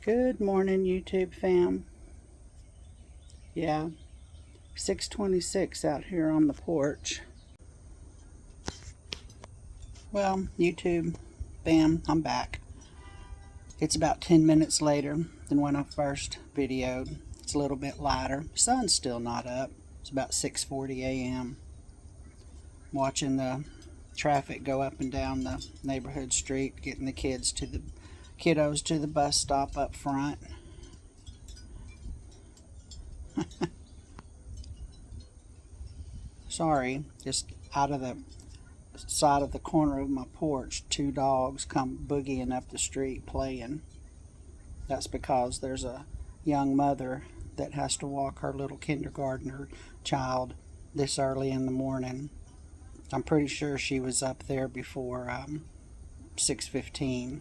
Good morning, YouTube fam. Yeah, 6:26 out here on the porch. Well, YouTube fam, I'm back. It's about 10 minutes later than when I first videoed. It's a little bit lighter. Sun's still not up. It's about 6:40 a.m. Watching the traffic go up and down the neighborhood street, getting the kiddos to the bus stop up front. Sorry, just out of the side of the corner of my porch, two dogs come boogieing up the street playing. That's because there's a young mother that has to walk her little kindergartner child this early in the morning. I'm pretty sure she was up there before 6:15.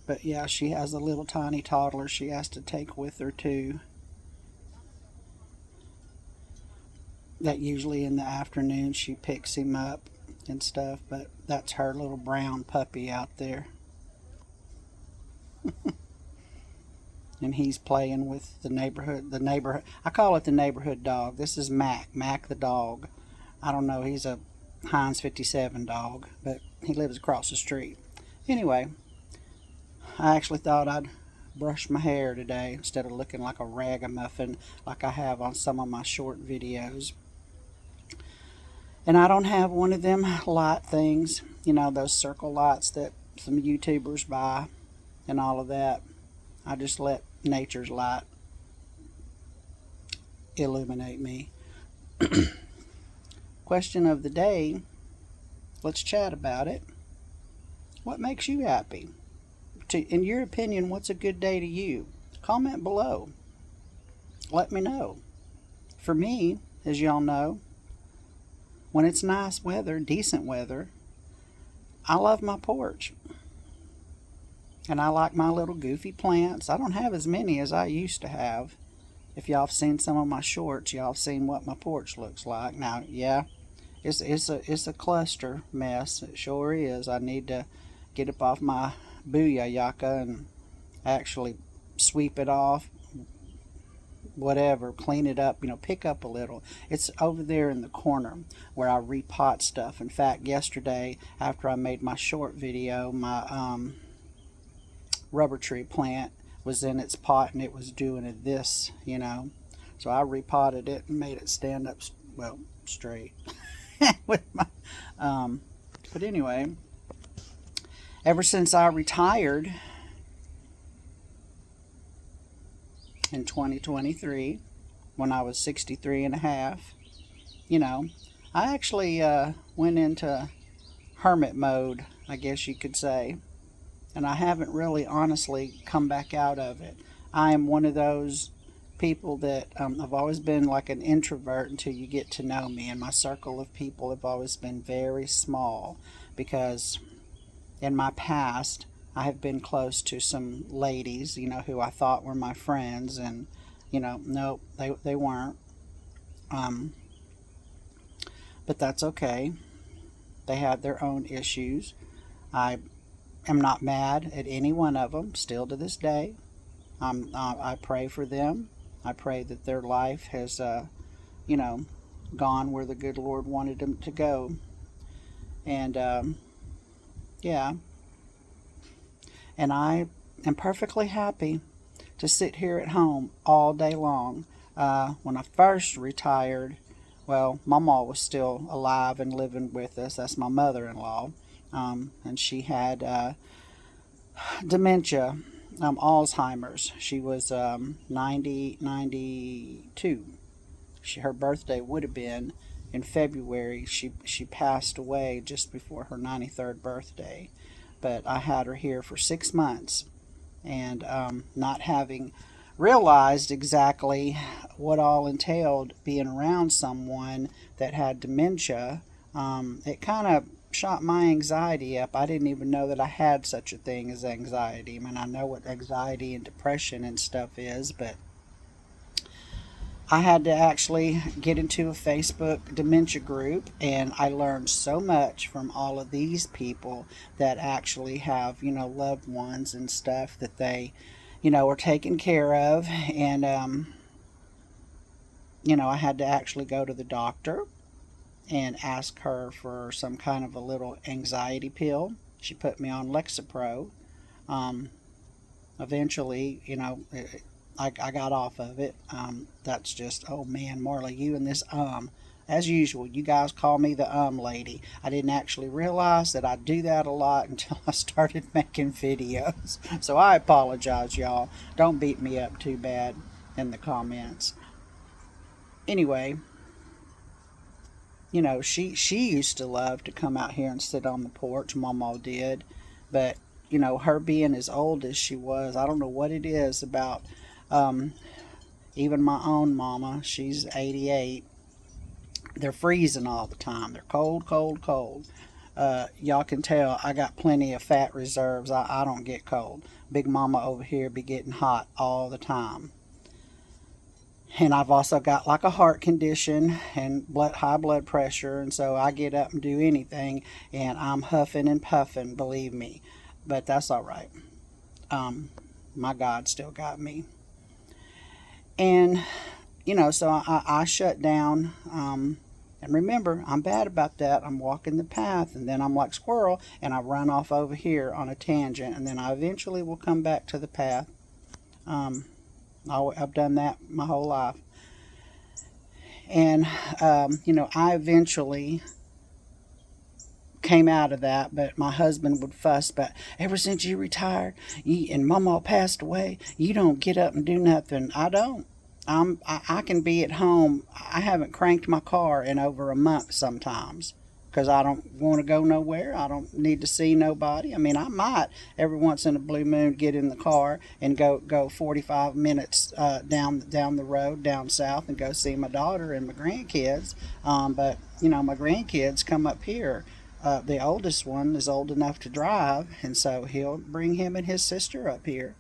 But yeah, she has a little tiny toddler she has to take with her too. That usually in the afternoon she picks him up and stuff, but that's her little brown puppy out there. And he's playing with the neighborhood. I call it the neighborhood dog. This is Mac the dog. I don't know, he's a Heinz 57 dog, but he lives across the street. Anyway, I actually thought I'd brush my hair today instead of looking like a ragamuffin like I have on some of my short videos. And I don't have one of them light things, those circle lights that some YouTubers buy and all of that. I just let nature's light illuminate me. Question of the day. Let's chat about it. What makes you happy? In your opinion, what's a good day to you? Comment below. Let me know. For me, as y'all know, when it's nice weather, decent weather, I love my porch. And I like my little goofy plants. I don't have as many as I used to have. If y'all have seen some of my shorts, y'all have seen what my porch looks like. Now, yeah, it's a cluster mess. It sure is. I need to get up off my booyah and actually sweep it off, whatever, clean it up, pick up a little. It's over there in the corner where I repot stuff. In fact, yesterday after I made my short video, my rubber tree plant was in its pot and it was doing this, so I repotted it and made it stand up straight with my but anyway, ever since I retired in 2023, when I was 63 and a half, I actually went into hermit mode, I guess you could say, and I haven't really honestly come back out of it. I am one of those people that I've always been like an introvert until you get to know me, and my circle of people have always been very small because in my past I have been close to some ladies, who I thought were my friends, and nope, they weren't. But that's okay. They had their own issues. I am not mad at any one of them still to this day. I pray for them. I pray that their life has gone where the good Lord wanted them to go. And yeah, and I am perfectly happy to sit here at home all day long. When I first retired, well, my mom was still alive and living with us. That's my mother-in-law. And she had dementia, Alzheimer's. She was 92. Her birthday would have been in February. She passed away just before her 93rd birthday. But I had her here for 6 months, and not having realized exactly what all entailed being around someone that had dementia, it kind of shot my anxiety up. I didn't even know that I had such a thing as anxiety. I mean, I know what anxiety and depression and stuff is, but I had to actually get into a Facebook dementia group, and I learned so much from all of these people that actually have, loved ones and stuff that they, are taken care of. And, I had to actually go to the doctor and ask her for some kind of a little anxiety pill. She put me on Lexapro. Um, Eventually, I got off of it. That's just, oh man, Marla, you and this, as usual, you guys call me the lady. I didn't actually realize that I do that a lot until I started making videos. So I apologize, y'all. Don't beat me up too bad in the comments. Anyway, she used to love to come out here and sit on the porch. Mama did, but her being as old as she was, I don't know what it is about. Um, Even my own mama, she's 88. They're freezing all the time. They're cold, cold, cold. Y'all can tell I got plenty of fat reserves. I don't get cold. Big mama over here be getting hot all the time. And I've also got like a heart condition and high blood pressure, and so I get up and do anything, and I'm huffing and puffing, believe me. But that's all right. Um, my God still got me. And so I shut down. And remember, I'm bad about that. I'm walking the path, and then I'm like squirrel, and I run off over here on a tangent, and then I eventually will come back to the path. Um, I've done that my whole life. And, I eventually came out of that, but my husband would fuss, but ever since you retired and mama passed away, you don't get up and do nothing. I don't. I can be at home. I haven't cranked my car in over a month sometimes because I don't want to go nowhere. I don't need to see nobody. I mean, I might every once in a blue moon get in the car and go 45 minutes down the road down south and go see my daughter and my grandkids. But my grandkids come up here. The oldest one is old enough to drive, and so he'll bring him and his sister up here.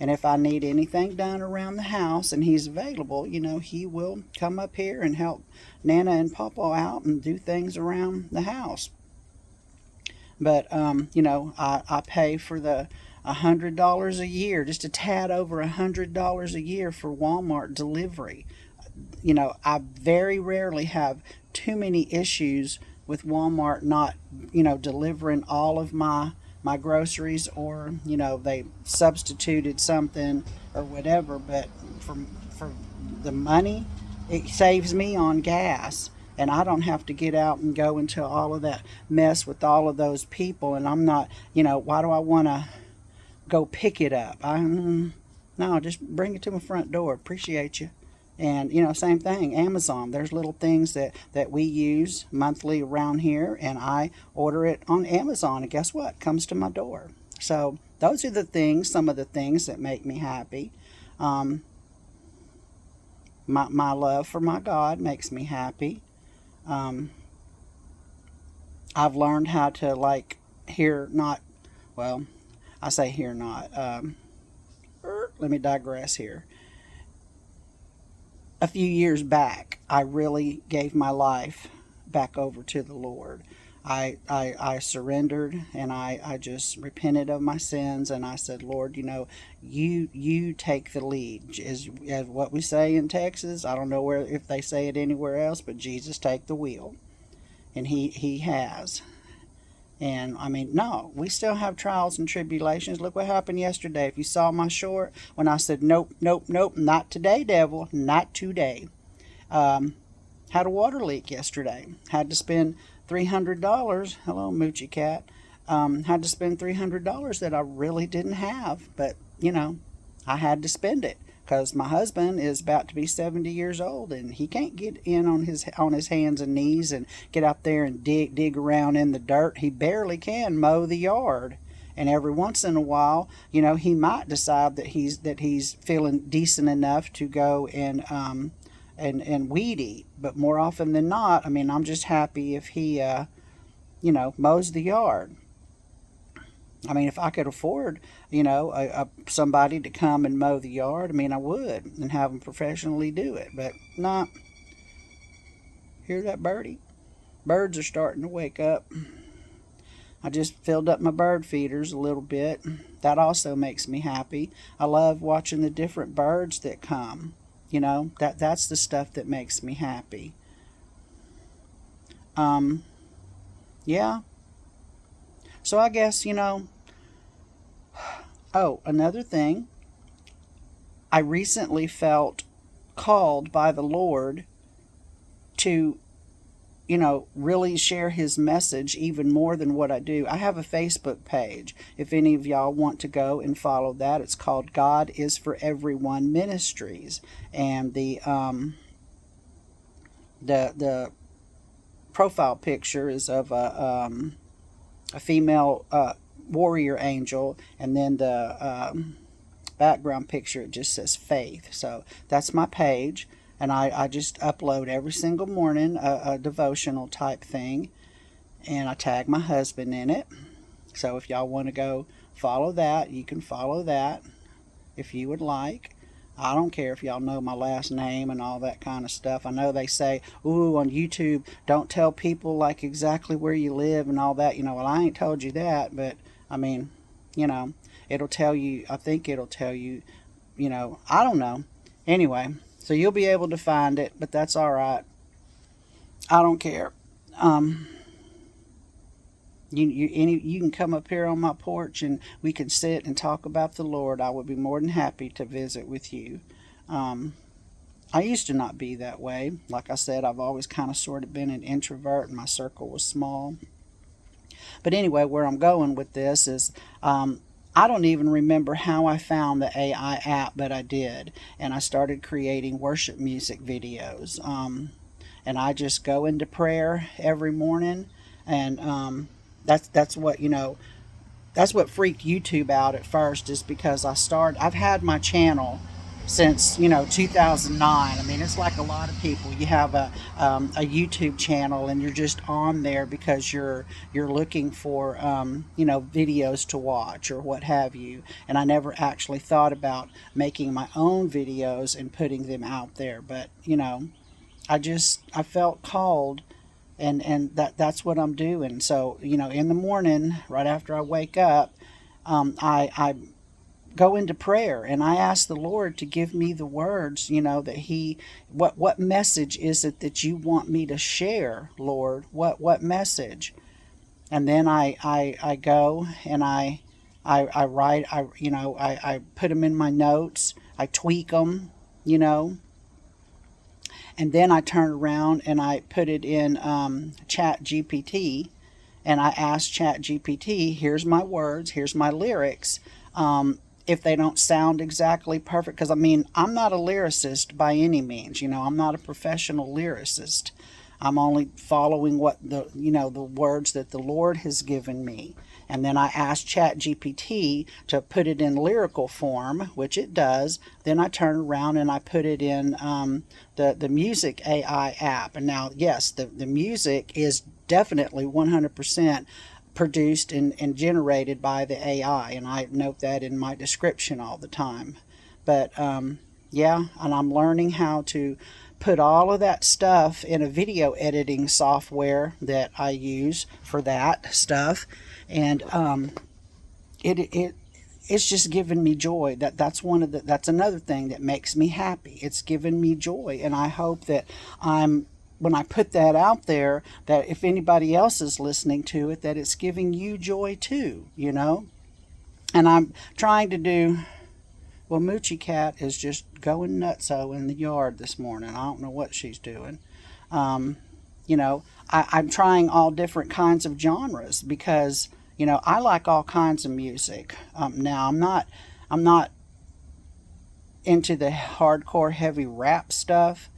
And if I need anything done around the house and he's available, he will come up here and help Nana and Papa out and do things around the house. But, I pay for the $100 a year, just a tad over $100 a year for Walmart delivery. I very rarely have too many issues with Walmart not, delivering all of my groceries, or they substituted something or whatever. But for the money, it saves me on gas, and I don't have to get out and go into all of that mess with all of those people. And I'm not, why do I want to go pick it up? No, just bring it to my front door. Appreciate you. And same thing, Amazon. There's little things that we use monthly around here, and I order it on Amazon, and guess what? It comes to my door. So those are some of the things that make me happy. Um, my love for my God makes me happy. Um, I've learned how to hear not. Well, I say hear not. Let me digress here. A few years back, I really gave my life back over to the Lord. I surrendered, and I just repented of my sins, and I said, Lord, you take the lead. As what we say in Texas, I don't know if they say it anywhere else, but Jesus take the wheel. And he has. And I mean, no, we still have trials and tribulations. Look what happened yesterday. If you saw my short, when I said, nope, nope, nope, not today, devil, not today. Had a water leak yesterday. Had to spend $300. Hello, Moochie Cat. Had to spend $300 that I really didn't have. But, I had to spend it. Because my husband is about to be 70 years old, and he can't get in on his hands and knees and get out there and dig around in the dirt. He barely can mow the yard. And every once in a while, he might decide that he's feeling decent enough to go and weed eat. But more often than not, I'm just happy if he mows the yard. I mean, if I could afford, somebody to come and mow the yard, I mean, I would and have them professionally do it. But not. Hear that birdie? Birds are starting to wake up. I just filled up my bird feeders a little bit. That also makes me happy. I love watching the different birds that come. That's the stuff that makes me happy. Um, yeah. So I guess, oh, another thing. I recently felt called by the Lord to really share his message even more than what I do. I have a Facebook page. If any of y'all want to go and follow that, it's called God is for Everyone Ministries. And the profile picture is of a female warrior angel, and then the background picture, it just says faith. So that's my page. And I just upload every single morning a devotional type thing. And I tag my husband in it. So if y'all want to go follow that, you can follow that if you would like. I don't care if y'all know my last name and all that kind of stuff. I know they say, ooh, on YouTube, don't tell people like exactly where you live and all that. Well, I ain't told you that. But, I mean, it'll tell you, I think it'll tell you, I don't know. Anyway. So you'll be able to find it, but that's all right. I don't care. You can come up here on my porch and we can sit and talk about the Lord. I would be more than happy to visit with you. I used to not be that way. Like I said, I've always kind of sort of been an introvert, and my circle was small. But anyway, where I'm going with this is, I don't even remember how I found the AI app, but I did. And I started creating worship music videos. And I just go into prayer every morning. And that's what, that's what freaked YouTube out at first, is because I've had my channel since 2009. I mean, it's like a lot of people. You have a YouTube channel and you're just on there because you're looking for videos to watch or what have you. And I never actually thought about making my own videos and putting them out there. But I felt called. And that's what I'm doing. So in the morning, right after I wake up, I go into prayer and I ask the Lord to give me the words, that what message is it that you want me to share, Lord? What message? And then I go and I write, I put them in my notes, I tweak them, and then I turn around and I put it in Chat GPT, and I ask Chat GPT, here's my words, here's my lyrics. If they don't sound exactly perfect, because I mean, I'm not a lyricist by any means. I'm not a professional lyricist. I'm only following what the words that the Lord has given me. And then I ask ChatGPT to put it in lyrical form, which it does. Then I turn around and I put it in the music AI app. And now, yes, the music is definitely 100% produced and generated by the AI. And I note that in my description all the time. But yeah, and I'm learning how to put all of that stuff in a video editing software that I use for that stuff. And it's just given me joy. That's another thing that makes me happy. It's given me joy, and I hope that when I put that out there, that if anybody else is listening to it, that it's giving you joy too, And I'm trying to do. Well, Moochie Cat is just going nutso in the yard this morning. I don't know what she's doing. I'm trying all different kinds of genres because I like all kinds of music. Now I'm not into the hardcore heavy rap stuff.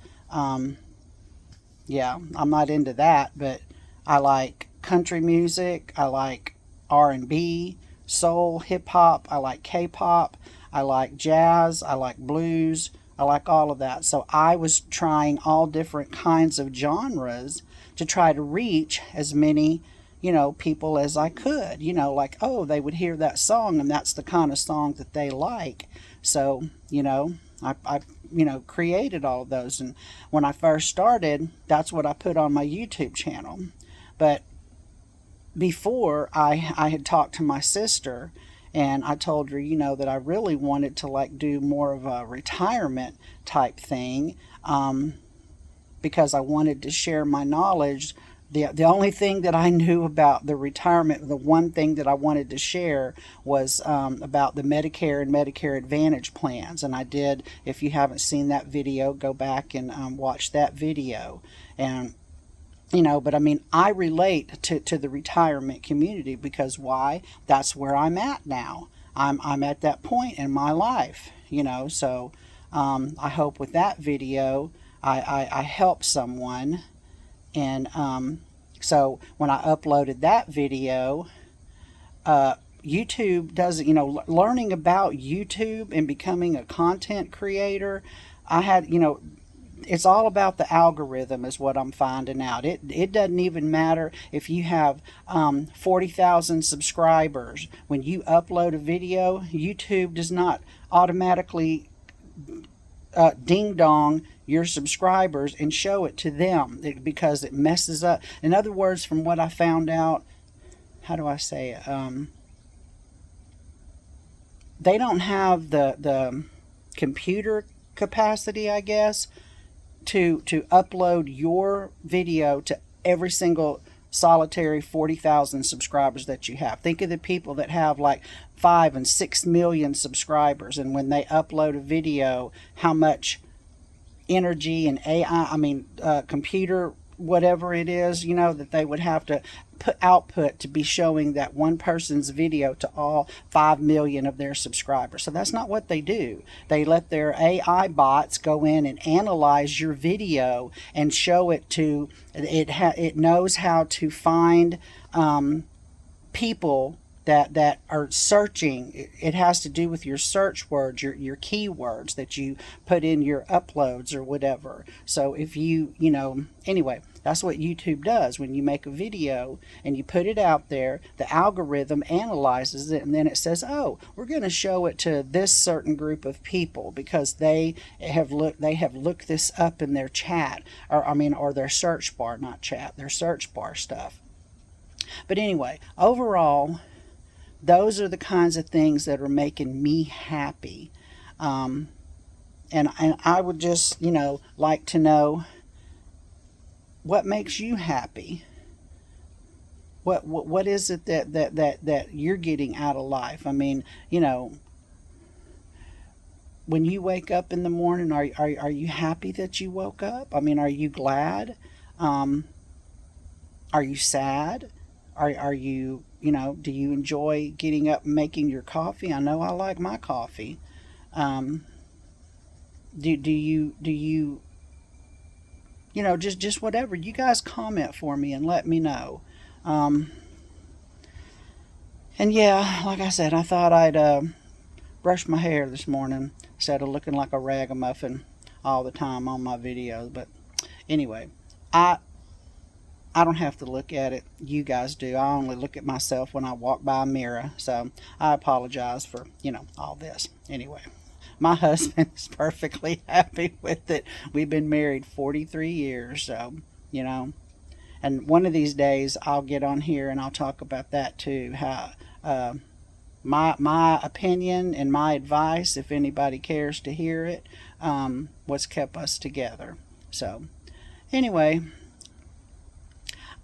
Yeah, I'm not into that, but I like country music. I like R&B, soul, hip hop. I like K-pop. I like jazz. I like blues. I like all of that. So I was trying all different kinds of genres to try to reach as many people as I could, like, oh, they would hear that song and that's the kind of song that they like. So, I created all of those. And when I first started, that's what I put on my YouTube channel. But before, I had talked to my sister, and I told her, that I really wanted to like do more of a retirement type thing, because I wanted to share my knowledge. The only thing that I knew about the retirement, the one thing that I wanted to share was about the Medicare and Medicare Advantage plans. And I did, if you haven't seen that video, go back and watch that video. And but I mean, I relate to the retirement community because why? That's where I'm at now. I'm at that point in my life, so I hope with that video I help someone. And so when I uploaded that video, YouTube doesn't, learning about YouTube and becoming a content creator, I had, it's all about the algorithm is what I'm finding out. It doesn't even matter if you have 40,000 subscribers. When you upload a video, YouTube does not automatically ding dong your subscribers and show it to them because it messes up. In other words, from what I found out, how do I say it? They don't have the computer capacity, I guess, to upload your video to every single solitary 40,000 subscribers that you have. Think of the people that have like 5 and 6 million subscribers, and when they upload a video, how much energy and computer, whatever it is, that they would have to output to be showing that one person's video to all 5 million of their subscribers. So that's not what they do. They let their AI bots go in and analyze your video and show it to it knows how to find people that are searching. It has to do with your search words, your keywords that you put in your uploads or whatever. So if anyway, that's what YouTube does. When you make a video and you put it out there, the algorithm analyzes it, and then it says, oh, we're going to show it to this certain group of people because they have looked this up in their chat, or their search bar, not chat, their search bar stuff. But anyway, overall, those are the kinds of things that are making me happy. And I would just, like to know what makes you happy. What is it that you're getting out of life? I mean, when you wake up in the morning, are you happy that you woke up? I mean, are you glad? Are you sad? Are you, do you enjoy getting up and making your coffee? I know I like my coffee. Do you just whatever. You guys comment for me and let me know. And yeah, like I said, I thought I'd brush my hair this morning instead of looking like a ragamuffin all the time on my videos. But anyway, I don't have to look at it. You guys do. I only look at myself when I walk by a mirror. So I apologize for, all this. Anyway, my husband is perfectly happy with it. We've been married 43 years. So, and one of these days I'll get on here and I'll talk about that too. How my opinion and my advice, if anybody cares to hear it, what's kept us together. So anyway,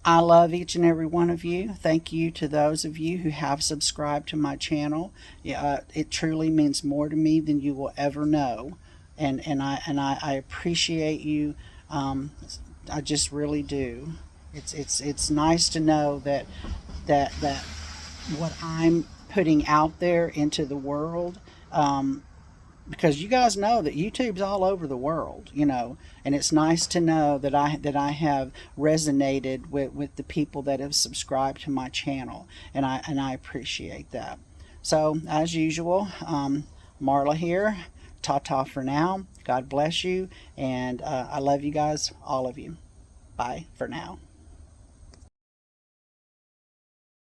I love each and every one of you. Thank you to those of you who have subscribed to my channel. It truly means more to me than you will ever know, and I appreciate you. I just really do. It's nice to know that what I'm putting out there into the world. Because you guys know that YouTube's all over the world, and it's nice to know that I have resonated with the people that have subscribed to my channel, and I appreciate that. So as usual, Marla here. Ta-ta for now. God bless you, and I love you guys, all of you. Bye for now.